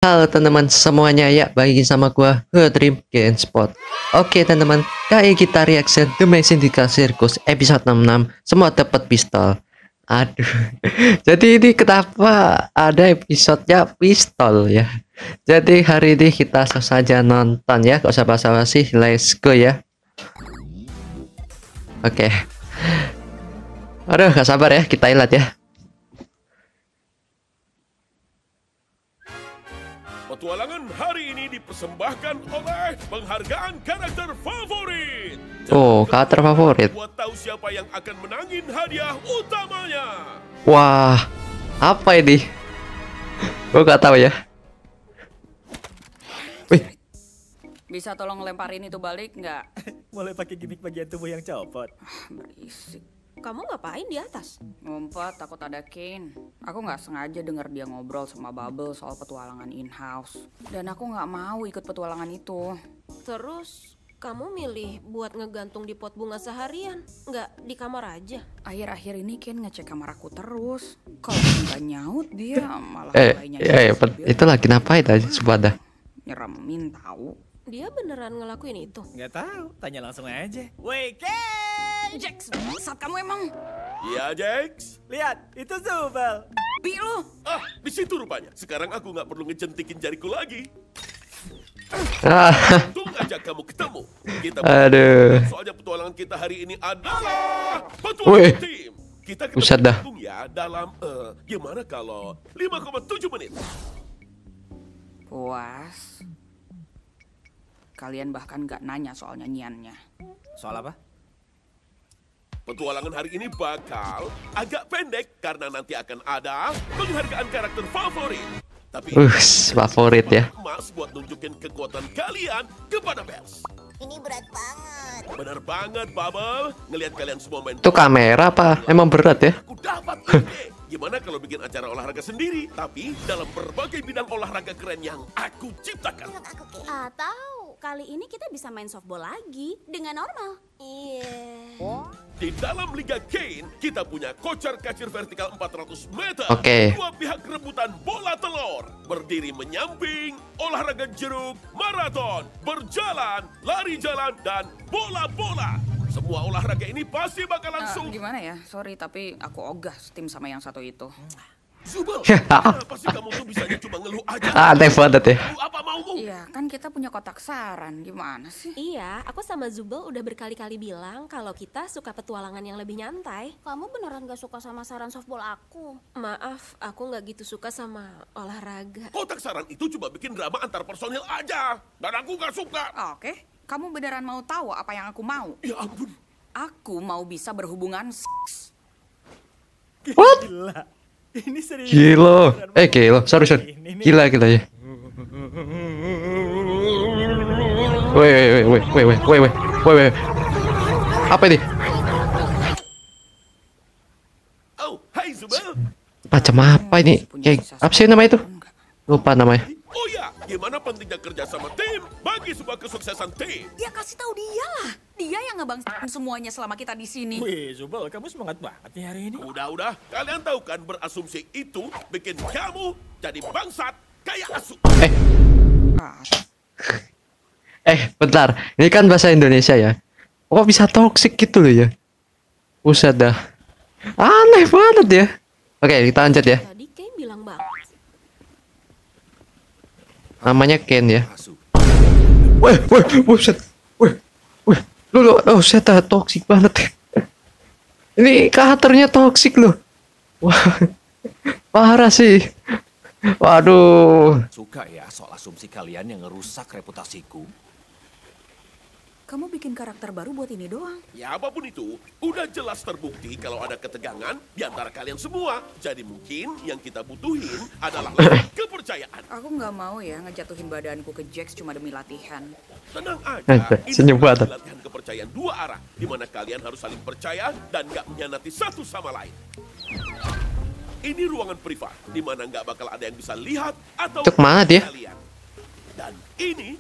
Halo teman-teman semuanya, ya bagi sama gua Dream Gamespot. Oke teman-teman, kali kita reaction The Amazing Circus episode 66. Semua dapat pistol. Aduh. Jadi ini kenapa ada episodenya pistol ya. Jadi hari ini kita langsung saja nonton ya, gak usah basa-basi, let's go ya. Oke. Aduh, gak sabar ya, kita lihat ya. Petualangan hari ini dipersembahkan oleh penghargaan karakter favorit. Oh, karakter favorit. Buat tahu siapa yang akan menangin hadiah utamanya. Wah, apa ini? Gue gak tahu ya. Wih, Bisa tolong lemparin itu balik nggak? Mulai pakai gimmick bagian tubuh yang copot. Berisik. Kamu ngapain di atas? Ngumpet, takut ada Kane. Aku nggak sengaja denger dia ngobrol sama Bubble soal petualangan in-house. Dan aku nggak mau ikut petualangan itu. Terus kamu milih buat ngegantung di pot bunga seharian, nggak di kamar aja? Akhir-akhir ini Kane ngecek kamar aku terus. Kalau nggak nyaut dia malah kayaknya itu lagi ngapain aja sepada? nyeremin tahu. Dia beneran ngelakuin itu? Nggak tahu, tanya langsung aja. Woi, Jax, saat kamu emang Iya, Jax. lihat, itu Zubel. bi lu. Ah, di situ rupanya. Sekarang aku nggak perlu ngejentikin jariku lagi. Ah, Untung aja kamu ketemu. Kita aduh. soalnya petualangan kita hari ini adalah Wih. petualangan tim. Kita Buset dah. ketemu ya dalam gimana kalau 5,7 menit. Puas. Kalian bahkan nggak nanya soal nyanyiannya. Soal apa? Petualangan hari ini bakal agak pendek karena nanti akan ada penghargaan karakter favorit. Tapi Favorit ya. emas buat nunjukin kekuatan kalian kepada pers. Ini berat banget. Bener banget, Bubble. Ngelihat kalian semua main Itu kamera apa? Emang berat ya? aku dapat ide. Gimana kalau bikin acara olahraga sendiri, tapi dalam berbagai bidang olahraga keren yang aku ciptakan. Menurut aku kayak Atau kali ini kita bisa main softball lagi dengan normal. iya. Di dalam Liga Kane, kita punya kocar-kacir vertikal 400 meter. Oke. Dua pihak rebutan bola telur. Berdiri menyamping, olahraga jeruk, maraton, berjalan, lari jalan, dan bola-bola. Semua olahraga ini pasti bakalan sulit. Gimana ya? Sorry, tapi aku ogah tim sama yang satu itu. Zubel, kenapa sih kamu tuh bisanya cuma ngeluh aja? Aneh banget ya. Lu apa maumu? Iya, kan kita punya kotak saran. Gimana sih? Iya, aku sama Zubel udah berkali-kali bilang kalau kita suka petualangan yang lebih nyantai. Kamu beneran gak suka sama saran softball aku? Maaf, aku nggak gitu suka sama olahraga. Kotak saran itu cuma bikin drama antar personil aja. Dan aku gak suka. Oke, kamu beneran mau tahu apa yang aku mau? Ya ampun. Aku mau bisa berhubungan seks. What? Gila. Ini serius. Gila. Gila. Sorry. Gila ya. Woi. Apa ini? Oh, hai Zubel. Macam apa ini? Kayak apa sih namanya itu? Lupa namanya. Oh ya, gimana pentingnya kerja sama tim bagi sebuah kesuksesan tim? Ya kasih tahu dia lah. Dia yang ngebangsain semuanya selama kita di sini. Wih, Zubel, kamu semangat banget nih hari ini. Udah, kalian tahu kan berasumsi itu bikin kamu jadi bangsat kayak asu. Bentar. Ini kan bahasa Indonesia ya. Kok bisa toxic gitu loh ya? Buset dah. Aneh banget ya. Oke, kita lanjut ya. Tadi Kay bilang bang. Namanya Ken ya. Buset. Lu, set dah toxic banget. Ini karakternya toxic loh. Wah, parah sih. Waduh. Suka ya soal asumsi kalian yang ngerusak reputasiku. Kamu bikin karakter baru buat ini doang. Ya apapun itu, udah jelas terbukti kalau ada ketegangan di antara kalian semua. Jadi mungkin yang kita butuhin adalah kepercayaan. Aku nggak mau ya ngejatuhin badanku ke Jax cuma demi latihan. Tenang aja, ini Senyum banget. adalah latihan kepercayaan dua arah, di mana kalian harus saling percaya dan nggak mengkhianati satu sama lain. Ini ruangan privat, di mana nggak bakal ada yang bisa lihat atau Itu kemana dia? kalian. Dan ini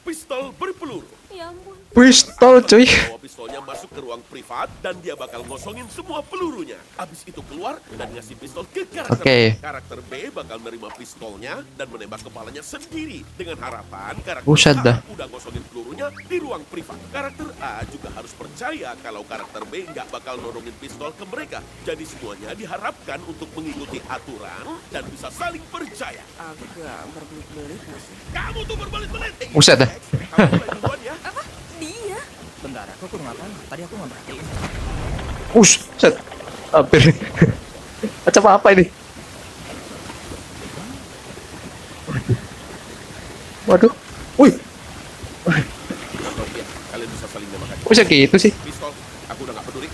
pistol berpeluru. Ya ampun. Pistol cuy. Bawa pistolnya masuk ke ruang privat dan dia bakal ngosongin semua pelurunya. Habis itu keluar dan ngasih pistol ke karakter Oke. B. Karakter B bakal menerima pistolnya dan menembak kepalanya sendiri dengan harapan karakter Buset dah. A udah ngosongin pelurunya di ruang privat. Karakter A juga harus percaya kalau karakter B nggak bakal nodongin pistol ke mereka. Jadi semuanya diharapkan untuk mengikuti aturan dan bisa saling percaya. Agak berbelit-belit nggak sih? Kamu tuh berbelit-belit. Buset dah. Kamu mulai duluan ya. Dia? Bentar, aku kurang apa? Tadi aku nggak perhatiin. Set. Hampir. Macam apa ini? Waduh. Wih. Atau ya, kalian bisa saling nembak. Kok bisa gitu sih? Pistol, aku udah nggak peduli.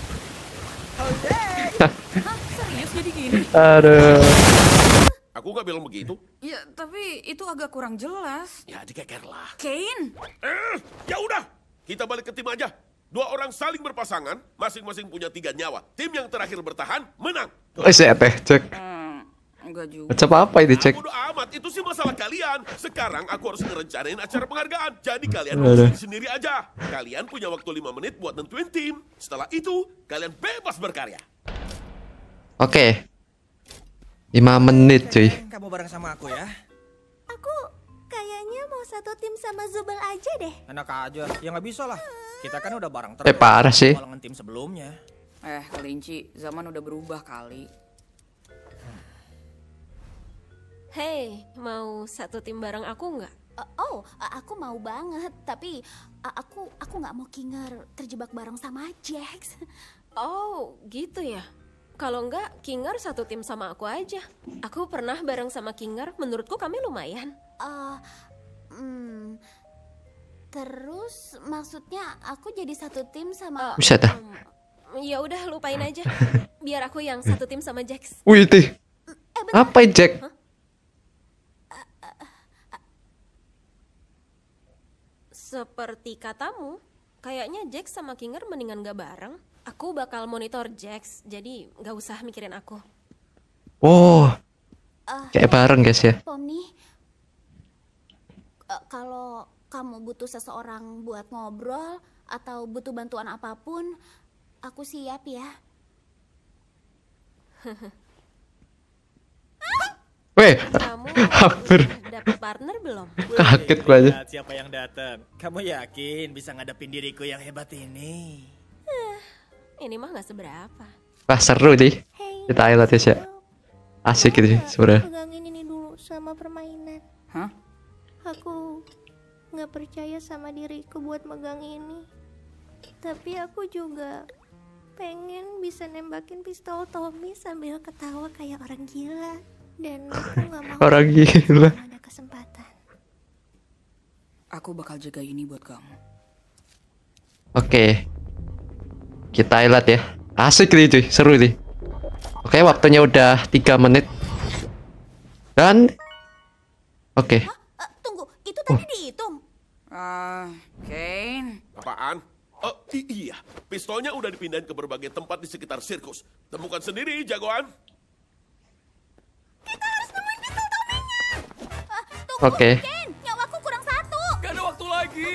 Hah, serius jadi gini? Aduh. Aku nggak bilang begitu. Ya, tapi itu agak kurang jelas. Ya dikeker lah. Kane? Ya udah, kita balik ke tim aja. 2 orang saling berpasangan, masing-masing punya 3 nyawa. Tim yang terakhir bertahan, menang. Saya teh cek. Enggak juga. Macam apa ini cek? Bodo amat, itu sih masalah kalian. Sekarang aku harus ngerencanain acara penghargaan. Jadi kalian Aduh. urusin sendiri aja. Kalian punya waktu 5 menit buat nentuin tim. Setelah itu, kalian bebas berkarya. Oke. 5 menit cuy. Kamu bareng sama aku ya. Aku kayaknya mau satu tim sama Zubel aja deh. Enak aja. Ya nggak bisa lah. Kita kan udah bareng terus. Parah sih. Walangan tim sebelumnya. Kelinci, zaman udah berubah kali. Hei, mau satu tim bareng aku nggak? Aku mau banget, tapi aku nggak mau Kinger terjebak bareng sama Jax. Oh, gitu ya. Kalau nggak, Kinger satu tim sama aku aja. Aku pernah bareng sama Kinger, menurutku kami lumayan. Terus maksudnya aku jadi satu tim sama. Buset dah. Ya udah, lupain aja. Biar aku yang satu tim sama Jax. Wih teh. Apa ini, Jack? Seperti katamu, kayaknya Jax sama Kinger mendingan gak bareng. Aku bakal monitor Jax, jadi gak usah mikirin aku. Oh. Kayak bareng guys ya. Pony, kalau kamu butuh seseorang buat ngobrol atau butuh bantuan apapun, aku siap ya. Weh, Kamu hampir dapat partner belum? kaget gua aja. Lihat siapa yang datang. Kamu yakin bisa ngadepin diriku yang hebat ini? Ini mah gak seberapa. Wah seru nih. Kita highlight ya. Asik gitu sih sebenarnya. Pegangin ini dulu sama permainan. Hah? Aku nggak percaya sama diriku buat megang ini. Tapi aku juga pengen bisa nembakin pistol Tommy sambil ketawa kayak orang gila. Dan aku nggak mau Orang gila. ada kesempatan. Aku bakal jaga ini buat kamu. Oke. Kita highlight ya. Asik nih cuy, seru nih. Oke, waktunya udah 3 menit. Dan oke. Tunggu, itu tadi dihitung. Kane. Apaan? Oh iya, pistolnya udah dipindahin ke berbagai tempat di sekitar sirkus. Temukan sendiri, jagoan. Oke. Ken, nyawaku kurang 1. Gak ada waktu lagi.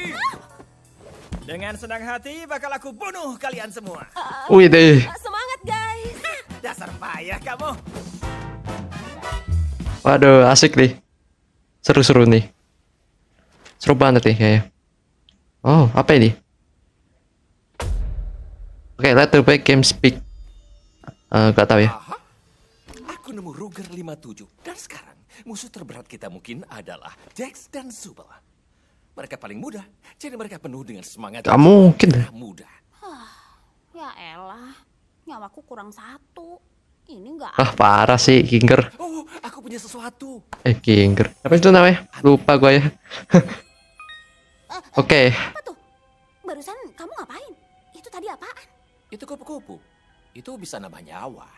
Dengan senang hati bakal aku bunuh kalian semua. Wih deh. Semangat guys. Dasar payah kamu. Waduh, asik nih. Seru-seru nih. Seru banget nih kayaknya. Oh, apa ini? Oke, let the back game speak. Gak tahu ya. Aha. Aku nemu Ruger 57. Dan sekarang, musuh terberat kita mungkin adalah Jax dan Zubel. Mereka paling mudah, jadi mereka penuh dengan semangat. Gak mungkin. Mudah. Ya elah, nyawaku kurang 1. Ini nggak Ah, parah sih, Kinger. Oh, aku punya sesuatu. Kinger. Apa itu namanya? Lupa gua ya. Oke. apa tuh? Barusan kamu ngapain? Itu tadi apaan? Itu kupu-kupu. Itu bisa nambah nyawa.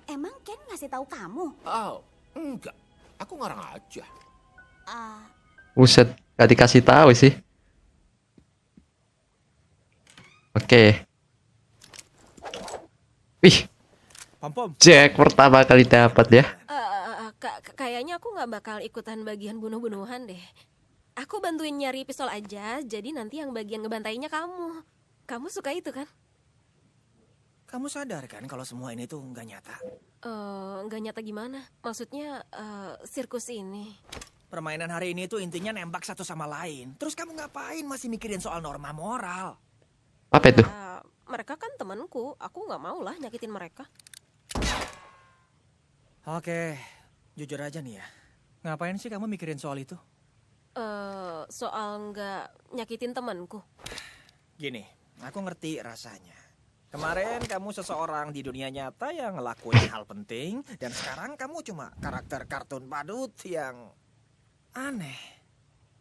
Emang Ken ngasih tahu kamu? Oh, enggak. Aku ngarang aja. Buset, gak dikasih tahu sih. Oke. Wih, Pom-pom. Jack pertama kali dapat ya. Kayaknya aku nggak bakal ikutan bagian bunuh-bunuhan deh. Aku bantuin nyari pistol aja, jadi nanti yang bagian ngebantainya kamu. Kamu suka itu kan? Kamu sadar kan kalau semua ini tuh nggak nyata? Nggak nyata gimana? Maksudnya sirkus ini. Permainan hari ini tuh intinya nembak satu sama lain. Terus kamu ngapain masih mikirin soal norma moral? Apa itu? Mereka kan temanku, aku nggak mau lah nyakitin mereka. Oke, jujur aja nih ya. Ngapain sih kamu mikirin soal itu? Soal nggak nyakitin temanku. Gini, aku ngerti rasanya. Kemarin kamu seseorang di dunia nyata yang ngelakuin hal penting, dan sekarang kamu cuma karakter kartun badut yang aneh.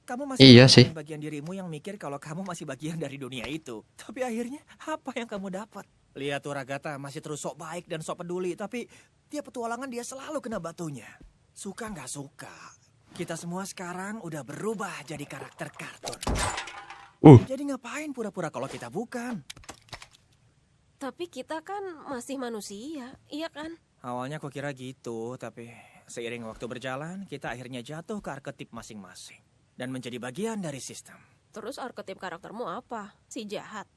Kamu masih Iya sih. bagian dirimu yang mikir kalau kamu masih bagian dari dunia itu. Tapi akhirnya apa yang kamu dapat? Lihat tuh Ragatha masih terus sok baik dan sok peduli, tapi tiap petualangan dia selalu kena batunya. Suka nggak suka, kita semua sekarang udah berubah jadi karakter kartun. Jadi ngapain pura-pura kalau kita bukan? Tapi kita kan masih manusia, iya kan? Awalnya aku kira gitu, tapi seiring waktu berjalan, kita akhirnya jatuh ke arketip masing-masing. Dan menjadi bagian dari sistem. Terus arketip karaktermu apa? Si jahat?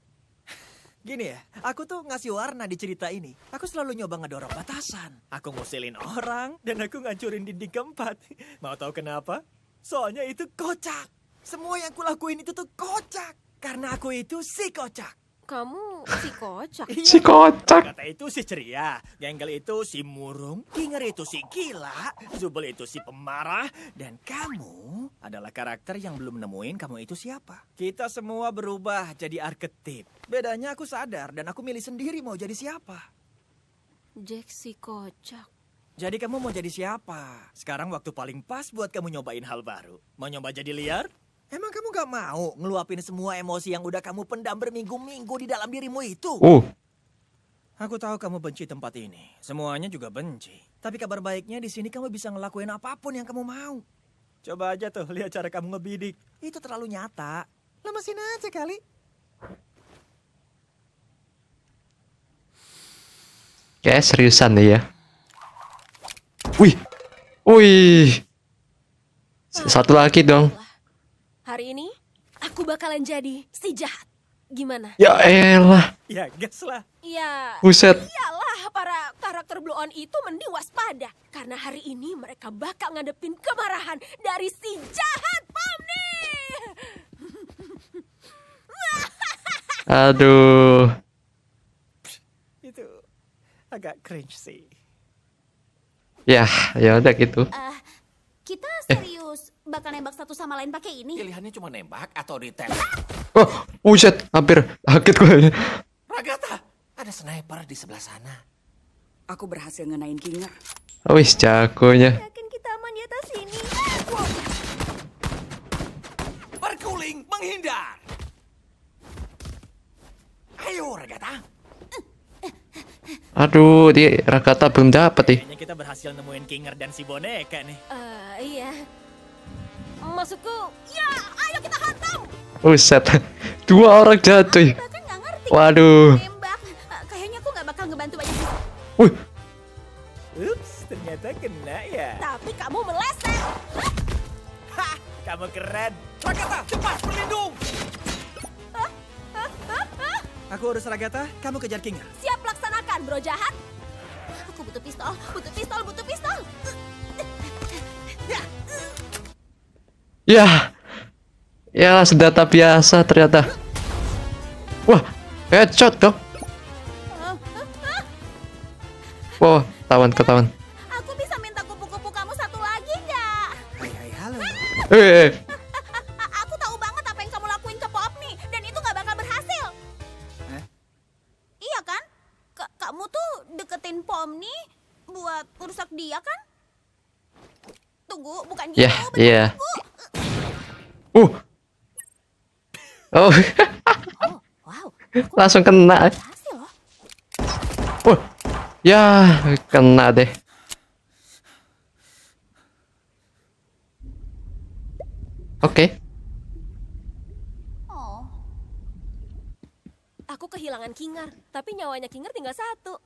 Gini ya, aku tuh ngasih warna di cerita ini. Aku selalu nyoba ngedorong batasan. Aku ngusilin orang, dan aku ngancurin dinding keempat. Mau tahu kenapa? Soalnya itu kocak. Semua yang kulakuin itu tuh kocak. Karena aku itu si kocak. Kamu si kocak. Si kocak. Kata itu si ceria, Genggel itu si murung, Kinger itu si gila, Zubel itu si pemarah, dan kamu adalah karakter yang belum nemuin kamu itu siapa. Kita semua berubah jadi arketip. Bedanya aku sadar dan aku milih sendiri mau jadi siapa. Jack si kocak. Jadi kamu mau jadi siapa? Sekarang waktu paling pas buat kamu nyobain hal baru. Mau nyoba jadi liar? Emang kamu gak mau ngeluapin semua emosi yang udah kamu pendam berminggu-minggu di dalam dirimu itu? Aku tahu kamu benci tempat ini. Semuanya juga benci. Tapi kabar baiknya di sini kamu bisa ngelakuin apapun yang kamu mau. Coba aja tuh lihat cara kamu ngebidik. Itu terlalu nyata. Lemesin aja kali. Kayak seriusan deh ya. Wih. Satu lagi dong. Hari ini aku bakalan jadi si jahat. Gimana? Ya elah. Ya gas lah. Ya. Buset. Iyalah, para karakter Blue On itu mending waspada. Karena hari ini mereka bakal ngadepin kemarahan dari si jahat Pomni. Aduh. Itu agak cringe sih. Ya udah gitu. Kita serius bakal nembak satu sama lain pakai ini? Pilihannya cuma nembak atau ditembak. Oh, buset, hampir kaget gue. Ragatha, ada sniper di sebelah sana. Aku berhasil ngenain Kinger. Wis jagonya. Yakin kita aman di atas sini? Berguling, menghindar. Ayo, Ragatha. Aduh, dia Ragatha belum dapet nih. Kayaknya kita berhasil nemuin Kinger dan si boneka nih. Iya. Maksudku, ya ayo kita hantam. Buset, 2 orang jatuh. Bahkan nggak ngerti. Waduh. Nembak. Kayaknya aku nggak bakal ngebantu banyak. Wih, Ups, ternyata kena ya. Tapi kamu meleset. Hah, kamu keren. Ragatha, cepat berlindung. Aku urus Ragatha, kamu kejar Kinger. Siap laksanakan, bro jahat. Aku butuh pistol, butuh pistol, butuh pistol. ya senjata biasa ternyata. Wah, headshot dong. Wah, ketahuan. Aku bisa minta kupu-kupu kamu satu lagi nggak? Hai, halo. Aku tahu banget apa yang kamu lakuin ke Popni dan itu nggak bakal berhasil. Iya kan? Kamu tuh deketin Pomni buat merusak dia kan? Tunggu, bukan gitu. Iya. Tunggu. Oh, Wow, langsung kena. berhasil loh. Ya, kena deh. Oke. Oh, Aku kehilangan Kinger, tapi nyawanya Kinger tinggal 1.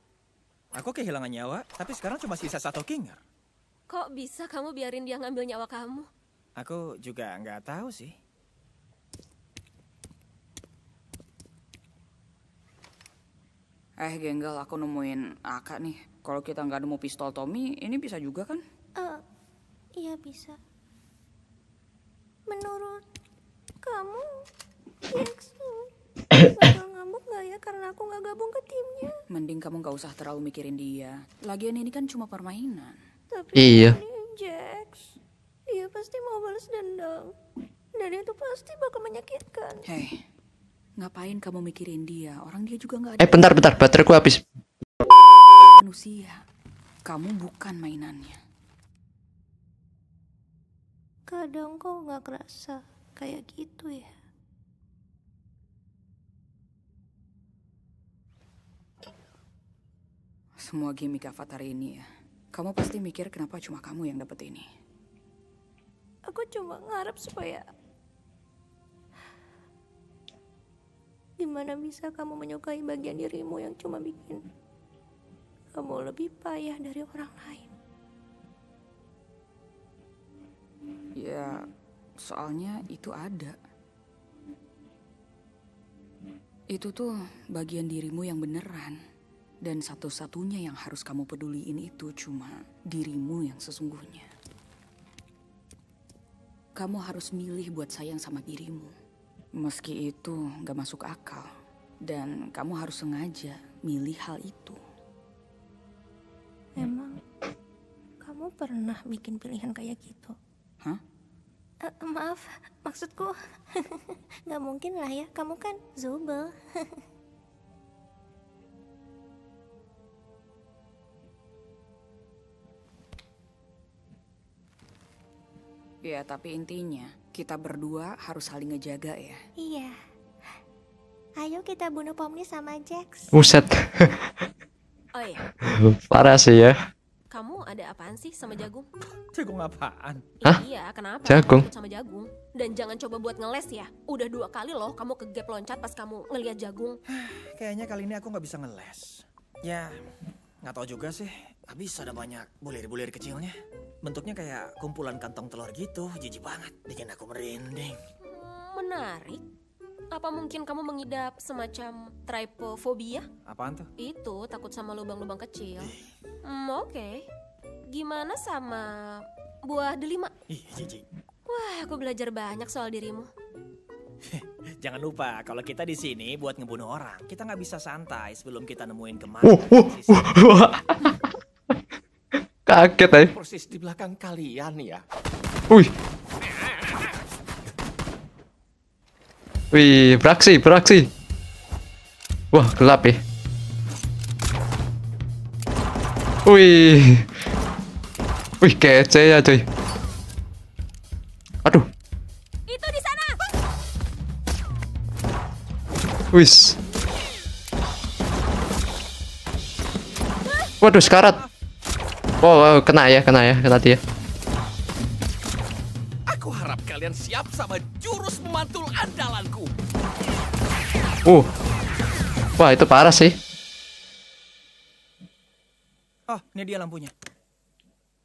Aku kehilangan nyawa, tapi sekarang cuma sisa 1 Kinger. Kok bisa kamu biarin dia ngambil nyawa kamu? Aku juga nggak tahu sih. Genggal, aku nemuin Aka nih. Kalau kita nggak nemu pistol Tommy, ini bisa juga kan? Iya bisa. Menurut kamu, Jax bakal ngamuk nggak ya karena aku nggak gabung ke timnya? Mending kamu nggak usah terlalu mikirin dia. Lagian ini kan cuma permainan. Tapi Iya. ini Jax, dia pasti mau balas dendam. Dan itu pasti bakal menyakitkan. Hei, ngapain kamu mikirin dia? Orang dia juga nggak ada Bentar, bateraiku habis. manusia. Kamu bukan mainannya. Kadang kok nggak kerasa kayak gitu ya. Semua gimmick Avatar ini ya. Kamu pasti mikir kenapa cuma kamu yang dapet ini. Aku cuma ngarep supaya gimana bisa kamu menyukai bagian dirimu yang cuma bikin kamu lebih payah dari orang lain. Ya, soalnya itu ada. Itu tuh bagian dirimu yang beneran. Dan satu-satunya yang harus kamu peduliin itu cuma dirimu yang sesungguhnya. Kamu harus milih buat sayang sama dirimu. Meski itu gak masuk akal. Dan kamu harus sengaja milih hal itu. Emang kamu pernah bikin pilihan kayak gitu? Hah? Maaf, maksudku gak mungkin lah ya, kamu kan Zubel. Ya, tapi intinya kita berdua harus saling ngejaga ya. Iya. Ayo kita bunuh Pomni sama Jax. Buset. Oh iya, Parah sih ya. kamu ada apaan sih sama jagung? Jagung apaan? Hah? Iya, kenapa? Jagung? Takut sama jagung. Dan jangan coba buat ngeles ya. Udah 2 kali loh kamu ke gap loncat pas kamu ngelihat jagung. Kayaknya kali ini aku nggak bisa ngeles. Ya, nggak tahu juga sih. Habis ada banyak bulir-bulir kecilnya. Bentuknya kayak kumpulan kantong telur gitu. Jijik banget. Bikin aku merinding. Menarik. Apa mungkin kamu mengidap semacam trypophobia? Apaan tuh? Itu takut sama lubang-lubang kecil. Oke. Gimana sama buah delima? Ih, jijik. Wah, aku belajar banyak soal dirimu. Jangan lupa, kalau kita di sini buat ngebunuh orang, kita nggak bisa santai sebelum kita nemuin kemana. Kaget aja. Persis di belakang kalian ya. Wih. Wih, beraksi. Wah, gelap ya. Wih. Wih, kece ya cuy. Aduh. Itu di sana. Wis. Waduh, sekarat. Oh, kena dia. Aku harap kalian siap sama jurus memantul andalanku. Wah, itu parah sih. Oh, ini dia lampunya.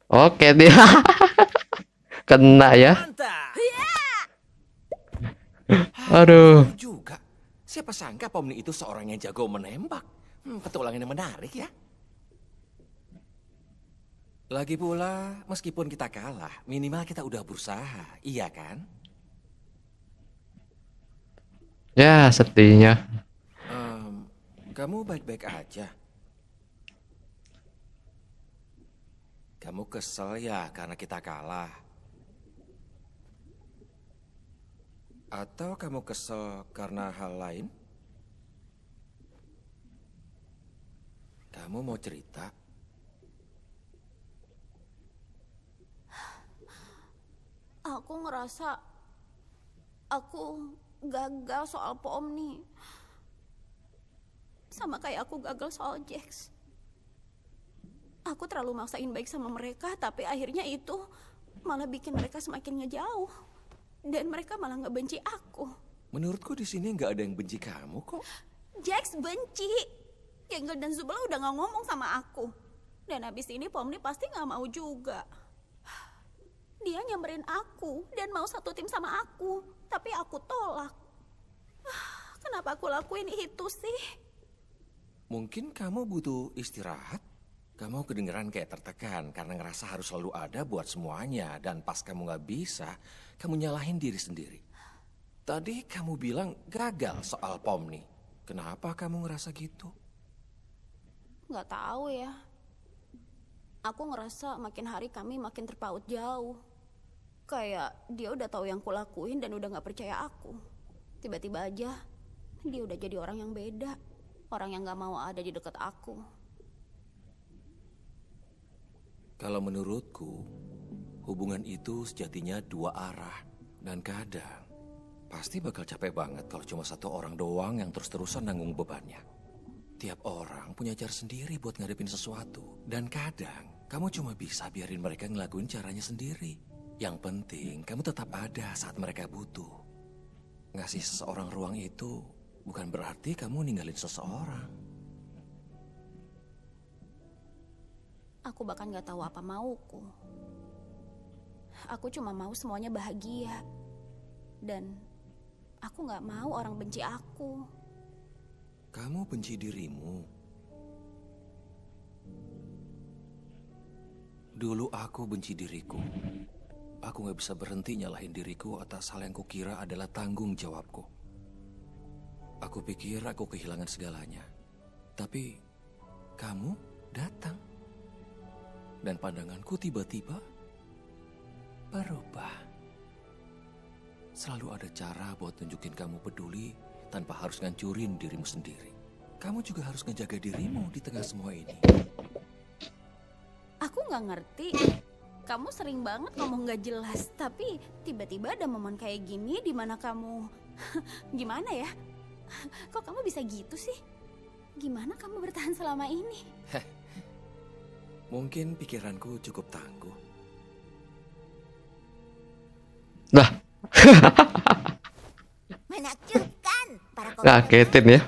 Oke, dia. Kena ya. Mantap. Aduh. Juga. Siapa sangka Pomni itu seorang yang jago menembak. Petualangan yang menarik ya. Lagi pula, meskipun kita kalah, minimal kita udah berusaha, iya kan? Ya, sedihnya. Kamu baik-baik aja. Kamu kesel ya karena kita kalah? Atau kamu kesel karena hal lain? Kamu mau cerita? Aku ngerasa aku gagal soal Pomni. Sama kayak aku gagal soal Jax. Aku terlalu maksain baik sama mereka, tapi akhirnya itu malah bikin mereka semakin ngejauh. Dan mereka malah ngebenci aku. Menurutku di sini nggak ada yang benci kamu kok. Jax benci. Gengel dan Zubel udah gak ngomong sama aku. Dan habis ini Pomni pasti gak mau juga. Dia nyamperin aku dan mau satu tim sama aku, tapi aku tolak. Kenapa aku lakuin itu sih? Mungkin kamu butuh istirahat. Kamu kedengeran kayak tertekan karena ngerasa harus selalu ada buat semuanya. Dan pas kamu nggak bisa, kamu nyalahin diri sendiri. Tadi kamu bilang gagal soal Pomni. Kenapa kamu ngerasa gitu? Nggak tahu ya. Aku ngerasa makin hari kami makin terpaut jauh. Kayak dia udah tahu yang kulakuin dan udah nggak percaya aku. Tiba-tiba aja dia udah jadi orang yang beda. Orang yang nggak mau ada di dekat aku. Kalau menurutku, hubungan itu sejatinya dua arah. Dan kadang, pasti bakal capek banget kalau cuma satu orang doang yang terus-terusan nanggung bebannya. Tiap orang punya cara sendiri buat ngadepin sesuatu. Dan kadang, kamu cuma bisa biarin mereka ngelakuin caranya sendiri. Yang penting, kamu tetap ada saat mereka butuh. Ngasih seseorang ruang itu bukan berarti kamu ninggalin seseorang. Aku bahkan gak tahu apa mauku. Aku cuma mau semuanya bahagia. Dan aku gak mau orang benci aku. Kamu benci dirimu. Dulu aku benci diriku. Aku gak bisa berhenti nyalahin diriku atas hal yang kukira adalah tanggung jawabku. Aku pikir aku kehilangan segalanya. Tapi kamu datang. Dan pandanganku tiba-tiba berubah. Selalu ada cara buat tunjukin kamu peduli tanpa harus ngancurin dirimu sendiri. Kamu juga harus ngejaga dirimu di tengah semua ini. Aku gak ngerti. Kamu sering banget ngomong gak jelas. Tapi tiba-tiba ada momen kayak gini di mana kamu... Gimana ya? Kok kamu bisa gitu sih? Gimana kamu bertahan selama ini? Mungkin pikiranku cukup tangguh. Lah. Menakjubkan para Ngagetin ya.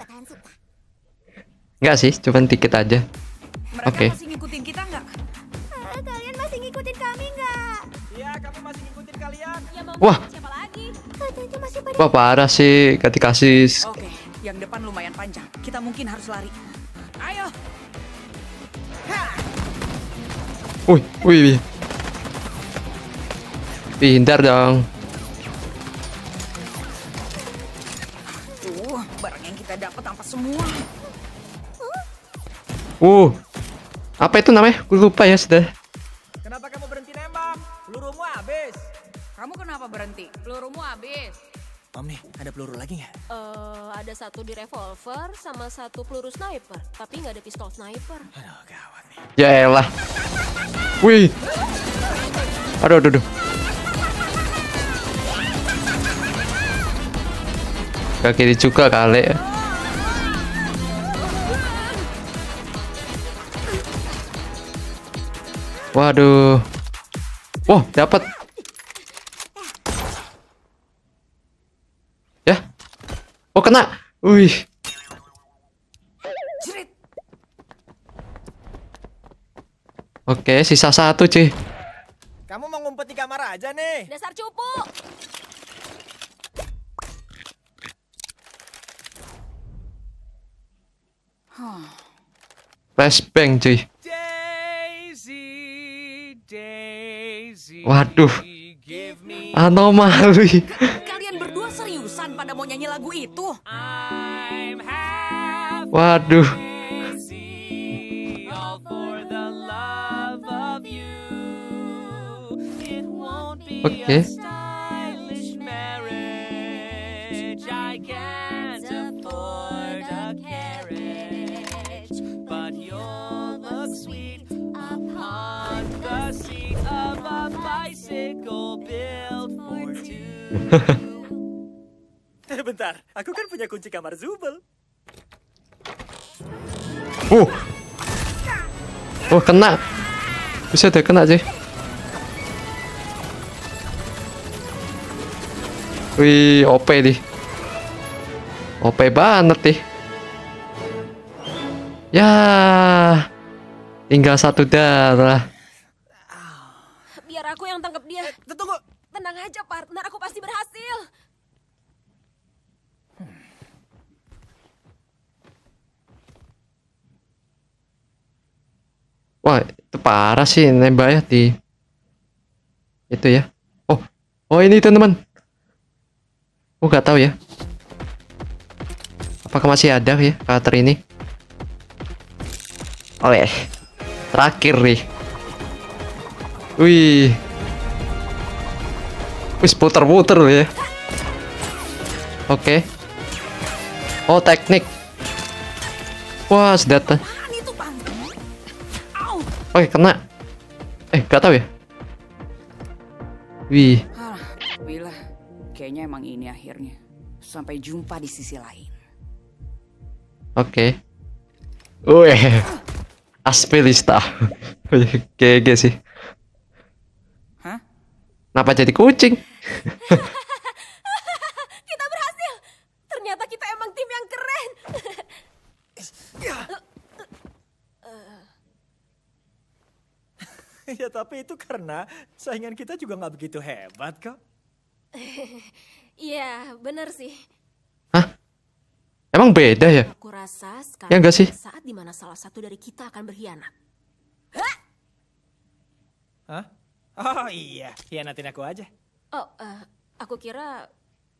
Enggak sih, cuman dikit aja. Mereka Oke. masih ngikutin kita nggak? Kalian masih ngikutin kami nggak? Iya, kami masih ngikutin kalian. Ya mau Wah. ngikutin siapa lagi? Katanya masih pada. Wah, parah sih gak dikasih. Oke, yang depan lumayan panjang. Kita mungkin harus lari. Ayo. Wih, wih. Hindar dong. Tuh, barang yang kita dapat ampas semua. Apa itu namanya? Gue lupa ya sudah. Kenapa kamu berhenti nembak? Pelurumu habis. Kamu kenapa berhenti? Pelurumu habis. Om nih, ada peluru lagi nggak? Ada satu di revolver sama satu peluru sniper. Tapi nggak ada pistol sniper. Aduh, gawat nih. Ya elah. Wih. Aduh, aduh, aduh. Gak kiri juga kali ya. Waduh. Wah, dapat. Ya. Oh, kena. Wih. Oke, sisa satu, cuy. Kamu mau ngumpet di kamar aja nih. Dasar cupu. Flashbang, cuy. Daisy, Daisy. Waduh. Give me Anomali. Kalian berdua seriusan pada mau nyanyi lagu itu? I'm happy. Waduh. Daisy, all for the love of you. It won't be Oke. a stylish marriage. I can't afford a carriage, but you'll look sweet upon the seat of a bicycle built for two. Bentar, aku kan punya kunci kamar Zubel. Oh, kena. Bisa deh kena, cuy. Wih, OP nih. OP banget nih. Ya. Tinggal satu darah. Biar aku yang tangkap dia. Tunggu. Tenang aja, partner. Aku pasti berhasil. Wah, itu parah sih nembaknya di itu ya. Oh ini teman-teman. Nggak tahu ya. Apakah masih ada ya karakter ini? Oleh, terakhir nih. Wih, wis puter-puter loh ya. Oke. Oh teknik. Wah sedata. Oke kena. Nggak tahu ya. Wih. Bila, kayaknya emang ini akhirnya. Sampai jumpa di sisi lain. Oke. Wih. Aspelista. GG sih. Hah? Kenapa jadi kucing? Kita berhasil. Ternyata kita emang tim yang keren. Ya tapi itu karena saingan kita juga nggak begitu hebat kok. Iya, benar sih. Hah? Emang beda ya? Aku rasa Ya sekarang nggak sih? saat dimana salah satu dari kita akan berkhianat. Hah? Oh iya, hianatin aku aja. Oh, aku kira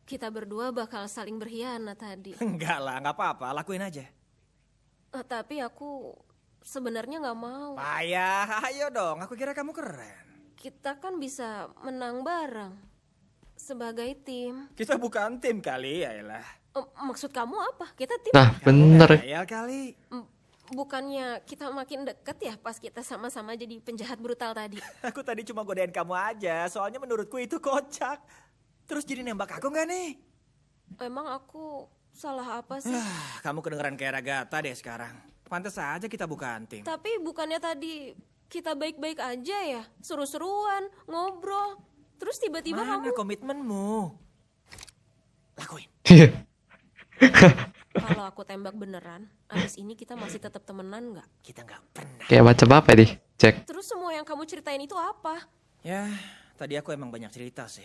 kita berdua bakal saling berkhianat tadi. Enggak lah, nggak apa-apa, lakuin aja. Tapi aku sebenarnya nggak mau. Payah, ayo dong, aku kira kamu keren. Kita kan bisa menang bareng sebagai tim. Kita bukan tim kali, yaelah. Maksud kamu apa? Kita tim? Nah bener. Ya kali. Bukannya kita makin deket ya pas kita sama-sama jadi penjahat brutal tadi? Aku tadi cuma godain kamu aja, soalnya menurutku itu kocak. Terus jadi nembak aku nggak nih? Emang aku salah apa sih? Kamu kedengeran kayak Ragata deh sekarang. Pantes aja kita bukan tim. Tapi bukannya tadi kita baik-baik aja ya? Seru-seruan, ngobrol. Terus tiba-tiba Mana kamu... komitmenmu? Lakuin. Kalau aku tembak beneran, abis ini kita masih tetap temenan nggak? Kita nggak pernah. Kayak macam apa nih, Jack? Terus semua yang kamu ceritain itu apa? Ya, tadi aku emang banyak cerita sih.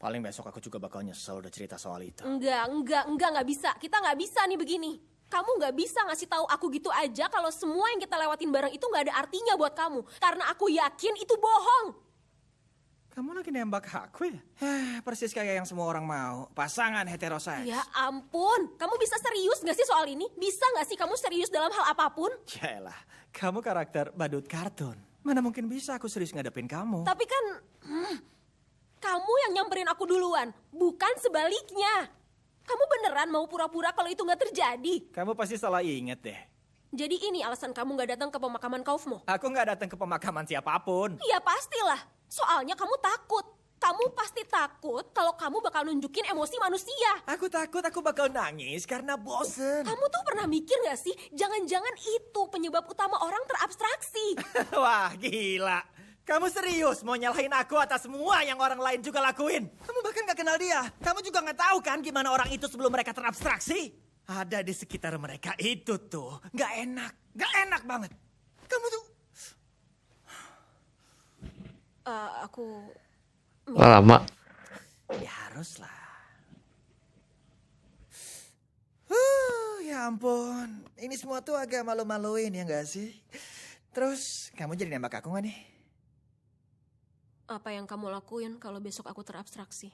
Paling besok aku juga bakal nyesel udah cerita soal itu. Enggak bisa. Kita nggak bisa nih begini. Kamu nggak bisa ngasih tahu aku gitu aja kalau semua yang kita lewatin bareng itu nggak ada artinya buat kamu. Karena aku yakin itu bohong. Kamu lagi nembak aku ya? Persis kayak yang semua orang mau. Pasangan heteroseks. Ya ampun, kamu bisa serius nggak sih soal ini? Bisa nggak sih kamu serius dalam hal apapun? Yaelah, kamu karakter badut kartun. Mana mungkin bisa aku serius ngadepin kamu? Tapi kan, kamu yang nyamperin aku duluan, bukan sebaliknya. Kamu beneran mau pura-pura kalau itu nggak terjadi? Kamu pasti salah inget deh. Jadi ini alasan kamu nggak datang ke pemakaman Kaufmo? Aku nggak datang ke pemakaman siapapun. Iya pastilah. Soalnya kamu takut. Kamu pasti takut kalau kamu bakal nunjukin emosi manusia. Aku takut aku bakal nangis karena bosen. Kamu tuh pernah mikir gak sih? Jangan-jangan itu penyebab utama orang terabstraksi. Wah gila. Kamu serius mau nyalahin aku atas semua yang orang lain juga lakuin? Kamu bahkan gak kenal dia. Kamu juga gak tahu kan gimana orang itu sebelum mereka terabstraksi? Ada di sekitar mereka itu tuh. Gak enak. Gak enak banget. Kamu tuh... Aku... Lama. Ya haruslah. Ya ampun. Ini semua tuh agak malu-maluin ya gak sih? Terus kamu jadi nembak aku gak nih? Apa yang kamu lakuin kalau besok aku terabstraksi?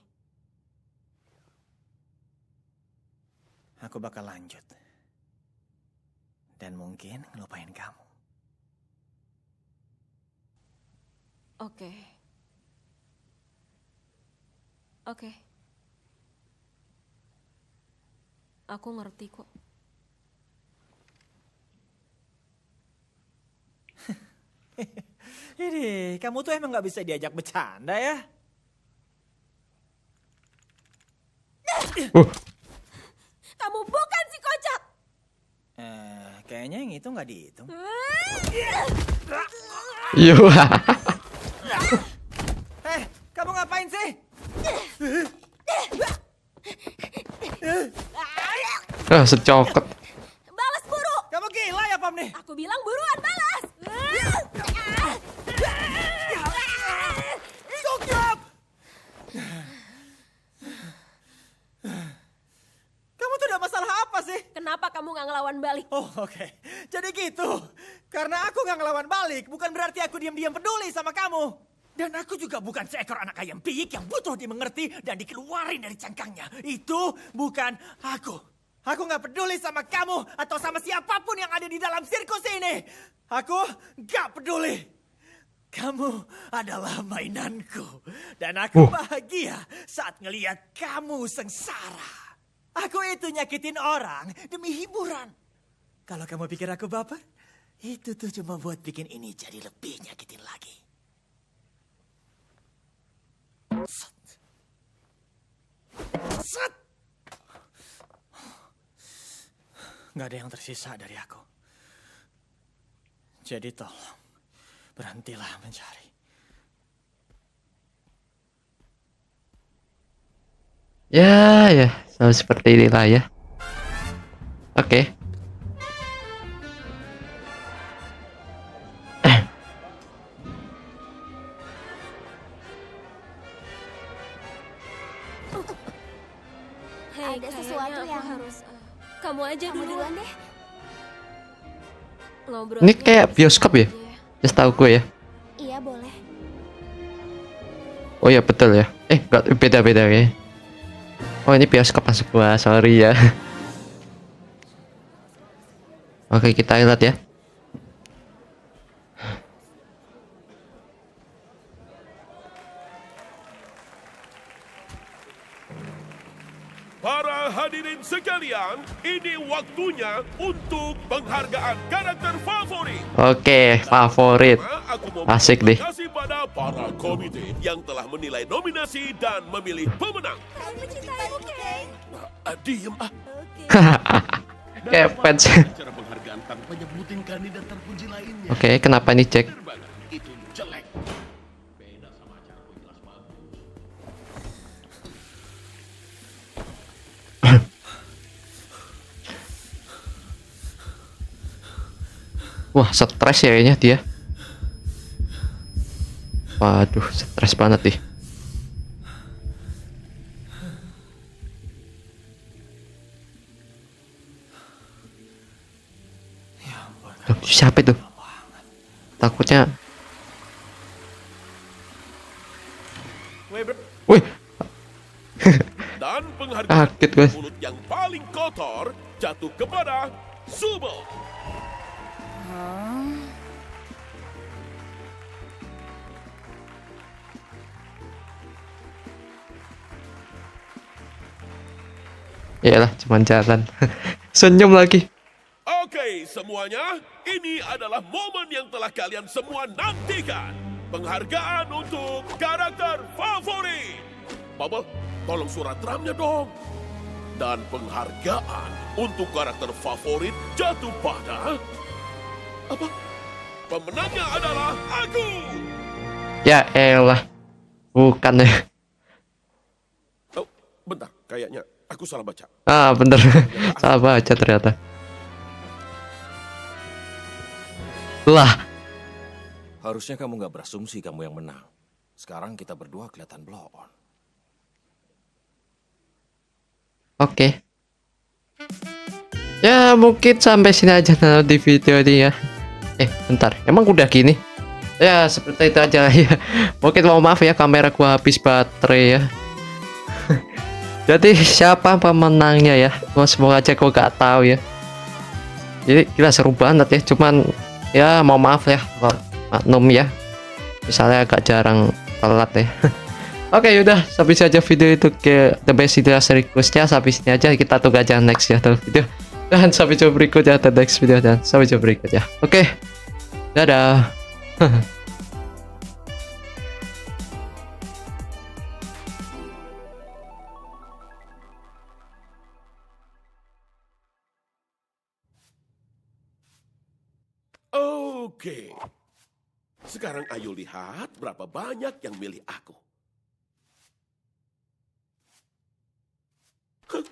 Aku bakal lanjut. Dan mungkin ngelupain kamu. Oke. Aku ngerti kok. Ini, kamu tuh emang gak bisa diajak bercanda ya? Kamu bukan si kocak! Kayaknya yang itu gak dihitung. Iya. Kamu ngapain sih? Secokot. Balas buru! Kamu gila ya, Pam nih? Aku bilang buruan balas! kenapa kamu nggak ngelawan balik? Oh, oke. Jadi gitu. Karena aku nggak ngelawan balik, bukan berarti aku diam-diam peduli sama kamu. Dan aku juga bukan seekor anak ayam piik yang butuh dimengerti dan dikeluarin dari cangkangnya. Itu bukan aku. Aku nggak peduli sama kamu atau sama siapapun yang ada di dalam sirkus ini. Aku nggak peduli. Kamu adalah mainanku. Dan aku bahagia saat ngelihat kamu sengsara. Aku itu nyakitin orang demi hiburan. Kalau kamu pikir aku baper, itu tuh cuma buat bikin ini jadi lebih nyakitin lagi. Set. Nggak ada yang tersisa dari aku. Jadi tolong, berhentilah mencari. Ya, selalu seperti inilah ya. Oke. Hei, Ada kayaknya sesuatu aku yang- harus... kamu aja Kamu dulu. duluan deh. Ngobrol. Ini kayak bioskop ya? Ya tahu gue ya. Iya boleh. Oh ya betul ya. Enggak, beda-beda ya. Oh ini bioskop masuk gua, sorry ya. Oke, kita lihat ya. Para hadirin sekalian, ini waktunya untuk penghargaan karakter favorit. Oke, favorit. Aku mau Asik deh. berterima kasih pada para komite yang telah menilai nominasi dan memilih pemenang. Diem ah. Kayak fans. Cara penghargaan tanpa nyebutin kandidat terpuji lainnya. Oke, kenapa nih Jack? Itu jelek. Beda sama cara jelas bagus. Wah, stres ya kayaknya dia. Waduh, stres banget nih. Loh, siapa itu? Takutnya. Wih, Dan penghargaan kaget gue. mulut yang paling kotor jatuh kepada Sumo. Yalah, cuman jalan. Senyum lagi. Oke, semuanya, ini adalah momen yang telah kalian semua nantikan. Penghargaan untuk karakter favorit. Bubble, tolong surat drumnya dong. Dan penghargaan untuk karakter favorit jatuh pada... Apa? Pemenangnya adalah aku. Ya elah. Bukan ya. Oh, bentar, kayaknya aku salah baca. Ah, bener. Salah baca ternyata. Lah, Harusnya kamu nggak berasumsi kamu yang menang. Sekarang kita berdua kelihatan blow on. oke. Ya, mungkin sampai sini aja di video ini ya. Bentar. Emang udah gini? Ya, seperti itu aja ya. Mungkin mau maaf ya, kamera gua habis baterai ya. Jadi siapa pemenangnya ya? Semoga aja gua gak tahu ya. Jadi gila seru banget ya. Cuman ya mau maaf ya, maklum ya. Misalnya agak jarang telat ya. Oke, yaudah sampai saja video itu ke The Best Video Circusnya. Sampai sini aja, kita tunggu aja next ya video. Dan sampai jumpa berikutnya the next video, dan sampai jumpa berikutnya. Oke, dadah. Oke. Sekarang ayo lihat berapa banyak yang milih aku. Huh?